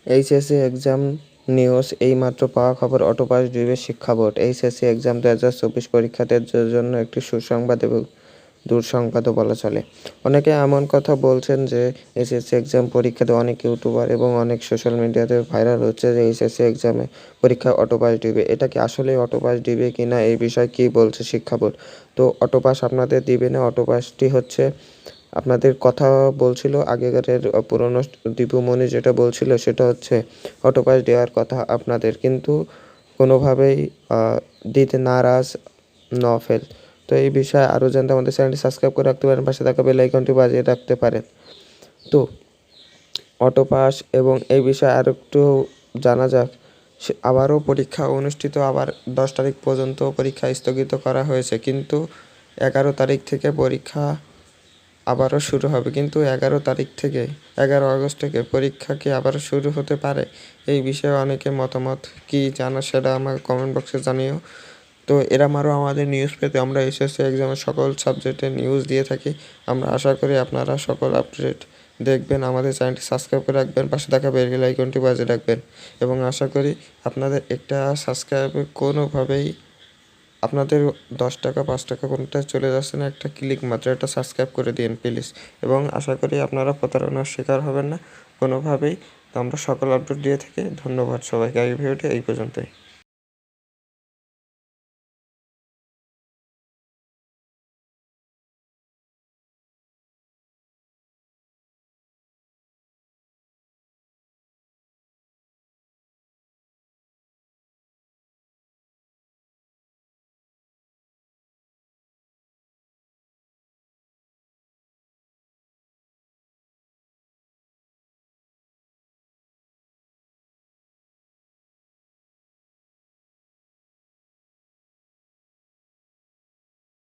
HSC exam news এইমাত্র পাওয়া খবর অটোপাস দিবে শিক্ষা বোর্ড। এইচএসসি এক্সাম 2024 পরীক্ষার্থীদের জন্য একটি সুসংবাদ এবং দুঃসংবাদও বলা চলে। অনেকে এমন কথা বলছেন যে এইচএসসি এক্সাম পরীক্ষাতে অনেক ইউটিউবার এবং অনেক সোশ্যাল মিডিয়াতে ভাইরাল হচ্ছে যে এইচএসসি এক্সামে পরীক্ষায় অটোপাস দিবে। এটা কি আসলেই অটোপাস দিবে কিনা এই বিষয়ে কী বলছে শিক্ষা বোর্ড? তো অটোপাস আপনাদের দিবে না। অটোপাসটি হচ্ছে আপনাদের কথা বলছিল আগেকারের পুরনো দীপুমণি যেটা বলছিল সেটা হচ্ছে অটোপাস দেওয়ার কথা আপনাদের, কিন্তু কোনোভাবেই দিতে নারাজ নফেল। তো এই বিষয়ে আরও জানতে আমাদের চ্যানেলটি সাবস্ক্রাইব করে রাখতে পারেন, পাশে থাকা বেল আইকনটি বাজিয়ে রাখতে পারেন। তো অটোপাস এবং এই বিষয়ে আর একটু জানা যাক। আবারও পরীক্ষা অনুষ্ঠিত, আবার 10 তারিখ পর্যন্ত পরীক্ষা স্থগিত করা হয়েছে, কিন্তু 11 তারিখ থেকে পরীক্ষা আবারও শুরু হবে। কিন্তু 11 আগস্ট থেকে পরীক্ষা কি আবারও শুরু হতে পারে? এই বিষয়ে অনেকে মতামত কি জানা সেটা আমার কমেন্ট বক্সে জানিও। তো এরম আরও আমাদের নিউজ পেতে আমরা এইচএসসি এক্সামের সকল সাবজেক্টের নিউজ দিয়ে থাকি। আমরা আশা করি আপনারা সকল আপডেট দেখবেন, আমাদের চ্যানেলটি সাবস্ক্রাইব করে রাখবেন, পাশে থাকা বেল আইকনটি বাজিয়ে রাখবেন এবং আশা করি আপনাদের একটা সাবস্ক্রাইবে কোনোভাবেই আপনাদের 10 টাকা 5 টাকা কোনটা চলে যাচ্ছে না, একটা ক্লিক মাত্র, একটা সাবস্ক্রাইব করে দিন প্লিজ। এবং আশা করি আপনারা প্রতারণার শিকার হবেন না কোনোভাবেই। তো আমরা সকল আপডেট দিয়ে থাকি। ধন্যবাদ সবাইকে। এই ভিডিওটি এই পর্যন্তই।